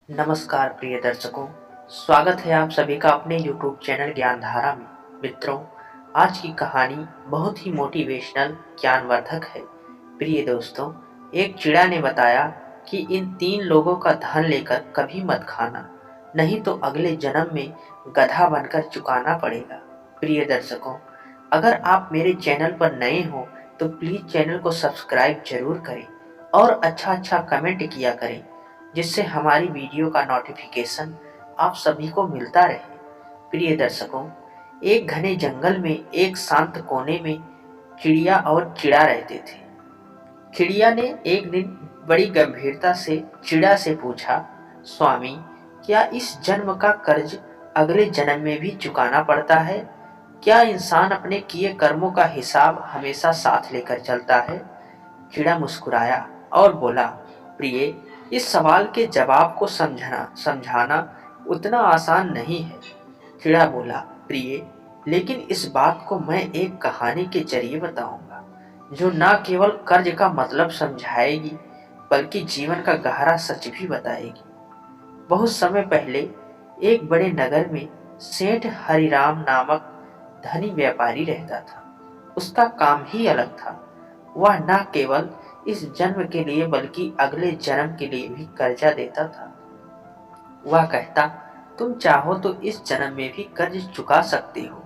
नमस्कार प्रिय दर्शकों, स्वागत है आप सभी का अपने YouTube चैनल ज्ञानधारा में। मित्रों, आज की कहानी बहुत ही मोटिवेशनल ज्ञानवर्धक है। प्रिय दोस्तों, एक चिड़ा ने बताया कि इन 3 लोगों का धन लेकर कभी मत खाना, नहीं तो अगले जन्म में गधा बनकर चुकाना पड़ेगा। प्रिय दर्शकों, अगर आप मेरे चैनल पर नए हो तो प्लीज़ चैनल को सब्सक्राइब जरूर करें और अच्छा कमेंट किया करें, जिससे हमारी वीडियो का नोटिफिकेशन आप सभी को मिलता रहे। प्रिय दर्शकों, एक घने जंगल में एक शांत कोने में चिड़िया और चिड़ा रहते थे। चिड़िया ने एक दिन बड़ी गंभीरता से चिड़ा से पूछा, स्वामी, क्या इस जन्म का कर्ज अगले जन्म में भी चुकाना पड़ता है? क्या इंसान अपने किए कर्मों का हिसाब हमेशा साथ लेकर चलता है? चिड़ा मुस्कुराया और बोला, प्रिय, इस सवाल के जवाब को समझाना उतना आसान नहीं है। चिड़ा बोला, प्रिय, लेकिन इस बात को मैं एक कहानी के जरिए बताऊंगा, जो न केवल कर्ज का मतलब समझाएगी बल्कि जीवन का गहरा सच भी बताएगी। बहुत समय पहले एक बड़े नगर में सेठ हरिराम नामक धनी व्यापारी रहता था। उसका काम ही अलग था। वह न केवल इस जन्म के लिए बल्कि अगले जन्म के लिए भी कर्जा देता था। वह कहता, तुम चाहो तो इस जन्म में भी कर्ज चुका सकते हो,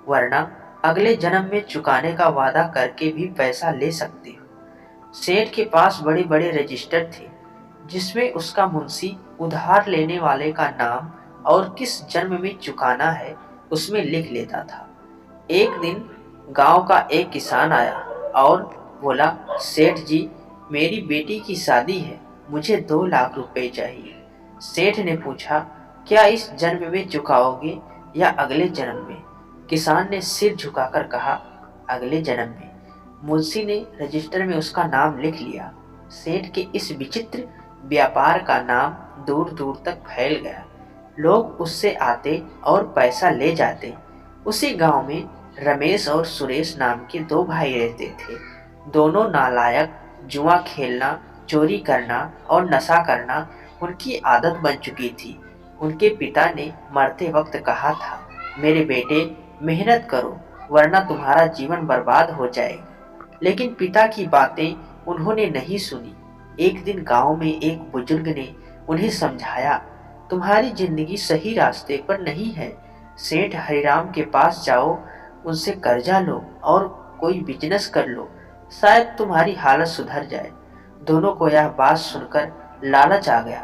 वरना अगले जन्म में चुकाने का वादा करके भी पैसा ले सकते हो। सेठ के पास बड़े बड़े रजिस्टर थे, जिसमें उसका मुंशी उधार लेने वाले का नाम और किस जन्म में चुकाना है उसमें लिख लेता था। एक दिन गांव का एक किसान आया और बोला, सेठ जी, मेरी बेटी की शादी है, मुझे 2 लाख रुपए चाहिए। सेठ ने पूछा, क्या इस जन्म में चुकाओगे या अगले जन्म में? किसान ने सिर झुकाकर कहा, अगले जन्म में। मुंशी ने रजिस्टर में उसका नाम लिख लिया। सेठ के इस विचित्र व्यापार का नाम दूर दूर तक फैल गया। लोग उससे आते और पैसा ले जाते। उसी गांव में रमेश और सुरेश नाम के 2 भाई रहते थे। दोनों नालायक। जुआ खेलना, चोरी करना और नशा करना उनकी आदत बन चुकी थी। उनके पिता ने मरते वक्त कहा था, मेरे बेटे, मेहनत करो वरना तुम्हारा जीवन बर्बाद हो जाएगा। लेकिन पिता की बातें उन्होंने नहीं सुनी। एक दिन गांव में एक बुजुर्ग ने उन्हें समझाया, तुम्हारी जिंदगी सही रास्ते पर नहीं है। सेठ हरिराम के पास जाओ, उनसे कर्जा लो और कोई बिजनेस कर लो, शायद तुम्हारी हालत सुधर जाए। दोनों को यह बात सुनकर लालच आ गया।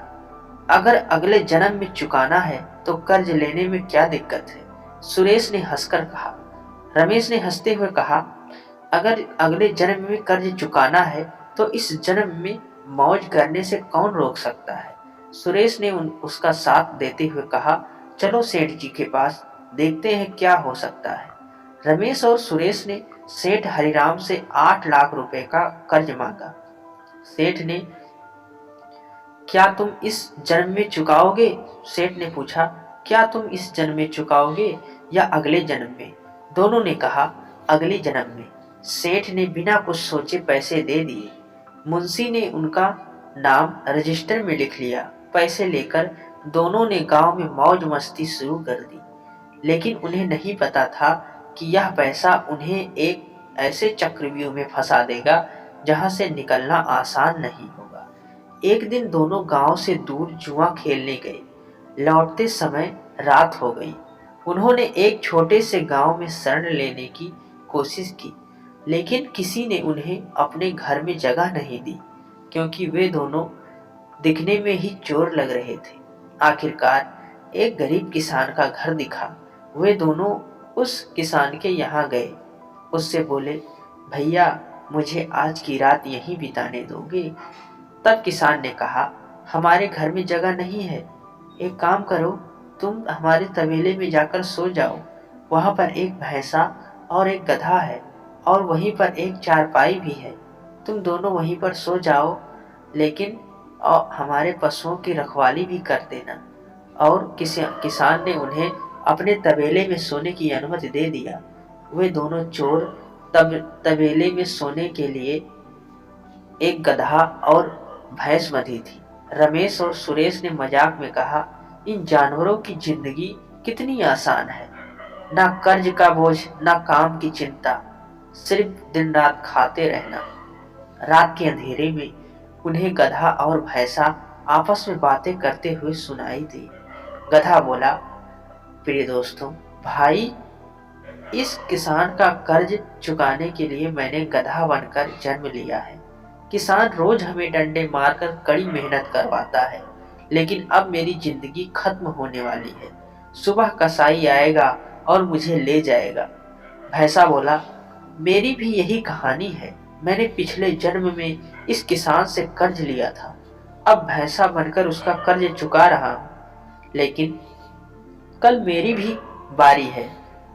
अगर अगले जन्म में चुकाना है तो कर्ज लेने में क्या दिक्कत है? सुरेश ने हंसकर कहा। रमेश ने हंसते हुए कहा, अगर अगले जन्म में कर्ज चुकाना है तो इस जन्म में मौज करने से कौन रोक सकता है? सुरेश ने उसका साथ देते हुए कहा, चलो सेठ जी के पास, देखते हैं क्या हो सकता है। रमेश और सुरेश ने सेठ हरिराम से 8 लाख रुपए का कर्ज मांगा। सेठ ने, क्या तुम इस जन्म में चुकाओगे? सेठ ने पूछा, क्या तुम इस जन्म में चुकाओगे या अगले जन्म में? दोनों ने कहा, अगले जन्म में। सेठ ने बिना कुछ सोचे पैसे दे दिए। मुंशी ने उनका नाम रजिस्टर में लिख लिया। पैसे लेकर दोनों ने गांव में मौज मस्ती शुरू कर दी। लेकिन उन्हें नहीं पता था कि यह पैसा उन्हें एक ऐसे चक्रव्यूह में फंसा देगा जहां से निकलना आसान नहीं होगा। एक दिन दोनों गांव से दूर जुआ खेलने गए। लौटते समय रात हो गई। उन्होंने एक छोटे से गांव में शरण लेने की कोशिश की, लेकिन किसी ने उन्हें अपने घर में जगह नहीं दी, क्योंकि वे दोनों दिखने में ही चोर लग रहे थे। आखिरकार एक गरीब किसान का घर दिखा। वे दोनों उस किसान के यहाँ गए। उससे बोले, भैया, मुझे आज की रात यहीं बिताने दोगे? तब किसान ने कहा, हमारे घर में जगह नहीं है। एक काम करो, तुम हमारे तबेले में जाकर सो जाओ। वहाँ पर एक भैंसा और एक गधा है और वहीं पर एक चारपाई भी है। तुम दोनों वहीं पर सो जाओ, लेकिन हमारे पशुओं की रखवाली भी कर देना। और किसान ने उन्हें अपने तबेले में सोने की अनुमति दे दिया। वे दोनों चोर तबेले में सोने के लिए एक गधा और भैंस बंधी थी। रमेश और सुरेश ने मजाक में कहा, इन जानवरों की जिंदगी कितनी आसान है, ना कर्ज का बोझ, ना काम की चिंता, सिर्फ दिन रात खाते रहना। रात के अंधेरे में उन्हें गधा और भैंसा आपस में बातें करते हुए सुनाई दी। गधा बोला, प्रिय दोस्तों, भाई, इस किसान का कर्ज चुकाने के लिए मैंने गधा बनकर जन्म लिया है। किसान रोज हमें डंडे मारकर कड़ी मेहनत करवाता है, लेकिन अब मेरी जिंदगी खत्म होने वाली है। सुबह कसाई आएगा और मुझे ले जाएगा। भैंसा बोला, मेरी भी यही कहानी है। मैंने पिछले जन्म में इस किसान से कर्ज लिया था, अब भैंसा बनकर उसका कर्ज चुका रहा हूँ। लेकिन कल मेरी भी बारी है।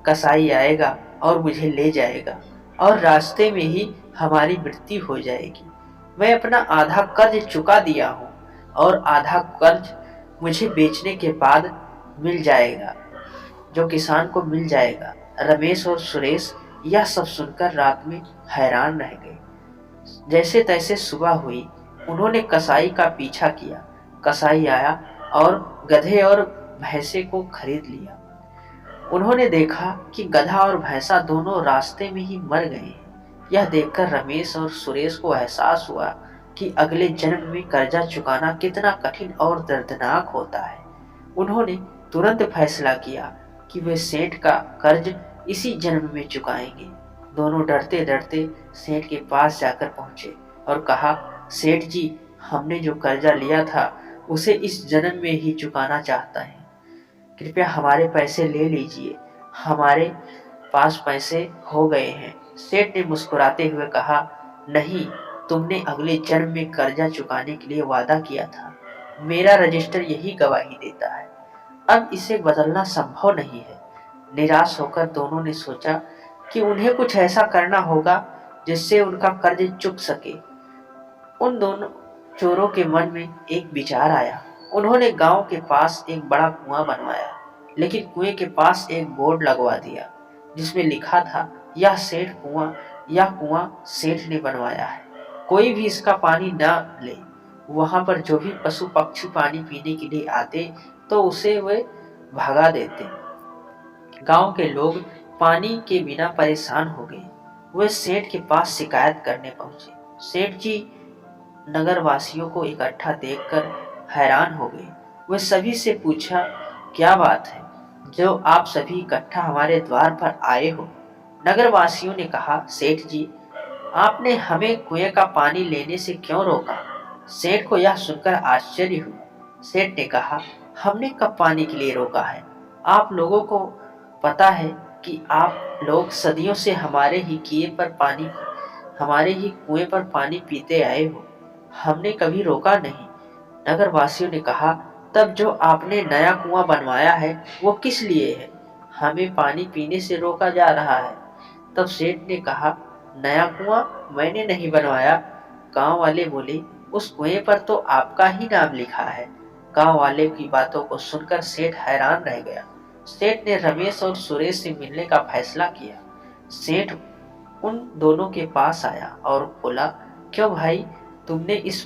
कसाई आएगा और मुझे ले जाएगा और रास्ते में ही हमारी मृत्यु हो जाएगी। मैं अपना आधा कर्ज चुका दिया हूँ और आधा कर्ज मुझे बेचने के बाद मिल जाएगा, जो किसान को मिल जाएगा। रमेश और सुरेश यह सब सुनकर रात में हैरान रह गए। जैसे तैसे सुबह हुई, उन्होंने कसाई का पीछा किया। कसाई आया और गधे और भैंसे को खरीद लिया। उन्होंने देखा कि गधा और भैंसा दोनों रास्ते में ही मर गए हैं। यह देखकर रमेश और सुरेश को एहसास हुआ कि अगले जन्म में कर्जा चुकाना कितना कठिन और दर्दनाक होता है। उन्होंने तुरंत फैसला किया कि वे सेठ का कर्ज इसी जन्म में चुकाएंगे। दोनों डरते डरते सेठ के पास जाकर पहुंचे और कहा, सेठ जी, हमने जो कर्जा लिया था उसे इस जन्म में ही चुकाना चाहता है। कृपया हमारे पैसे ले लीजिए, हमारे पास पैसे हो गए हैं। सेठ ने मुस्कुराते हुए कहा, नहीं, तुमने अगले जन्म में कर्जा चुकाने के लिए वादा किया था। मेरा रजिस्टर यही गवाही देता है। अब इसे बदलना संभव नहीं है। निराश होकर दोनों ने सोचा कि उन्हें कुछ ऐसा करना होगा जिससे उनका कर्ज चुक सके। उन दोनों चोरों के मन में एक विचार आया। उन्होंने गांव के पास एक बड़ा कुआं बनवाया, लेकिन कुएं के पास एक बोर्ड लगवा दिया जिसमें लिखा था, यह कुआं सेठ ने बनवाया है, कोई भी इसका पानी न ले। वहां पर जो भी पशु पक्षी पानी पीने के लिए आते तो उसे वे भगा देते। गांव के लोग पानी के बिना परेशान हो गए। वे सेठ के पास शिकायत करने पहुंचे। सेठ जी नगर वासियों को इकट्ठा देखकर हैरान हो गए। वे सभी से पूछा, क्या बात है जो आप सभी इकट्ठा हमारे द्वार पर आए हो? नगर वासियों ने कहा, सेठ जी, आपने हमें कुएं का पानी लेने से क्यों रोका? सेठ को यह सुनकर आश्चर्य हुआ। सेठ ने कहा, हमने कब पानी के लिए रोका है? आप लोगों को पता है कि आप लोग सदियों से हमारे ही कुएं पर पानी पीते आए हो। हमने कभी रोका नहीं। नगर वासियों ने कहा, तब जो आपने नया कुआं बनवाया है वो किस लिए है? हमें पानी पीने से रोका जा रहा है। तब सेठ ने कहा, नया कुआं मैंने नहीं बनवाया। गांव वाले बोले, उस कुएं पर तो आपका ही नाम लिखा है। गांव वाले की बातों को सुनकर सेठ हैरान रह गया। सेठ ने रमेश और सुरेश से मिलने का फैसला किया। सेठ उन दोनों के पास आया और बोला, क्यों भाई, तुमने इस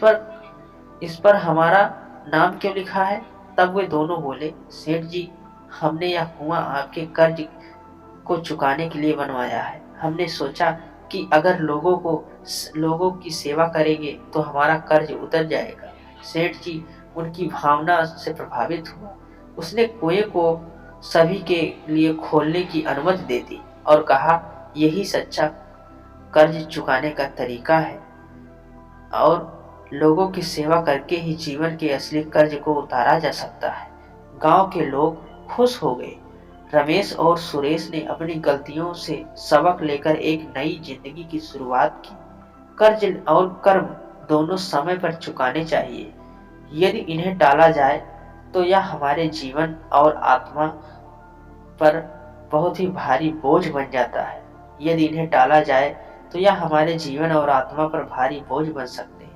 पर हमारा नाम क्यों लिखा है? तब वे दोनों बोले, सेठ जी, हमने यह कुआं आपके कर्ज को चुकाने के लिए बनवाया है। हमने सोचा कि अगर लोगों की सेवा करेंगे तो हमारा कर्ज उतर जाएगा। सेठ जी उनकी भावना से प्रभावित हुआ। उसने कुएं को सभी के लिए खोलने की अनुमति दे दी और कहा, यही सच्चा कर्ज चुकाने का तरीका है और लोगों की सेवा करके ही जीवन के असली कर्ज को उतारा जा सकता है। गांव के लोग खुश हो गए। रमेश और सुरेश ने अपनी गलतियों से सबक लेकर एक नई जिंदगी की शुरुआत की। कर्ज और कर्म दोनों समय पर चुकाने चाहिए। यदि इन्हें टाला जाए तो यह हमारे जीवन और आत्मा पर बहुत ही भारी बोझ बन जाता है। यदि इन्हें टाला जाए तो यह हमारे जीवन और आत्मा पर भारी बोझ बन सकते हैं।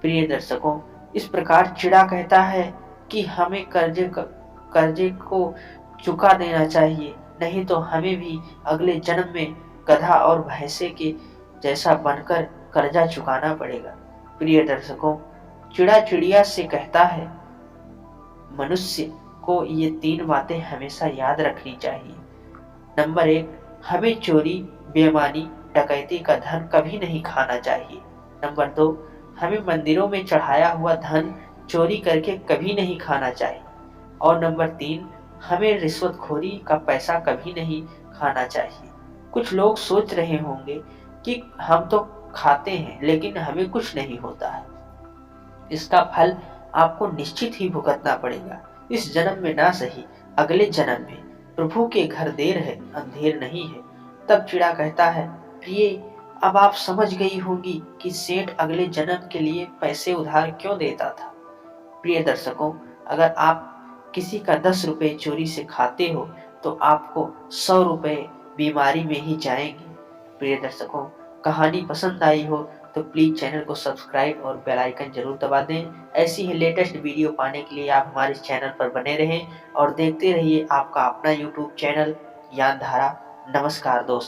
प्रिय दर्शकों, इस प्रकार चिड़ा कहता है कि हमें कर्जे को चुका देना चाहिए, नहीं तो हमें भी अगले जन्म में गधा और भैंसे के जैसा बनकर कर्जा चुकाना पड़ेगा। प्रिय दर्शकों, चिड़ा चिड़िया से कहता है, मनुष्य को ये 3 बातें हमेशा याद रखनी चाहिए। नंबर 1, हमें चोरी, बेईमानी, डकैती का धन कभी नहीं खाना चाहिए। नंबर 2, हमें मंदिरों में चढ़ाया हुआ धन चोरी करके कभी नहीं खाना चाहिए। और नंबर 3, हमें रिश्वतखोरी का पैसा कभी नहीं खाना चाहिए। कुछ लोग सोच रहे होंगे कि हम तो खाते हैं लेकिन हमें कुछ नहीं होता है। इसका फल आपको निश्चित ही भुगतना पड़ेगा, इस जन्म में ना सही अगले जन्म में। प्रभु के घर देर है अंधेर नहीं है। तब चिड़ा कहता है, प्रिय, अब आप समझ गई होंगी कि सेठ अगले जन्म के लिए पैसे उधार क्यों देता था। प्रिय दर्शकों, अगर आप किसी का 10 रुपए चोरी से खाते हो तो आपको 100 रुपए बीमारी में ही जाएंगे। प्रिय दर्शकों, कहानी पसंद आई हो तो प्लीज़ चैनल को सब्सक्राइब और बेल आइकन जरूर दबा दें। ऐसी ही लेटेस्ट वीडियो पाने के लिए आप हमारे चैनल पर बने रहें और देखते रहिए आपका अपना यूट्यूब चैनल ज्ञानधारा। नमस्कार दोस्तों।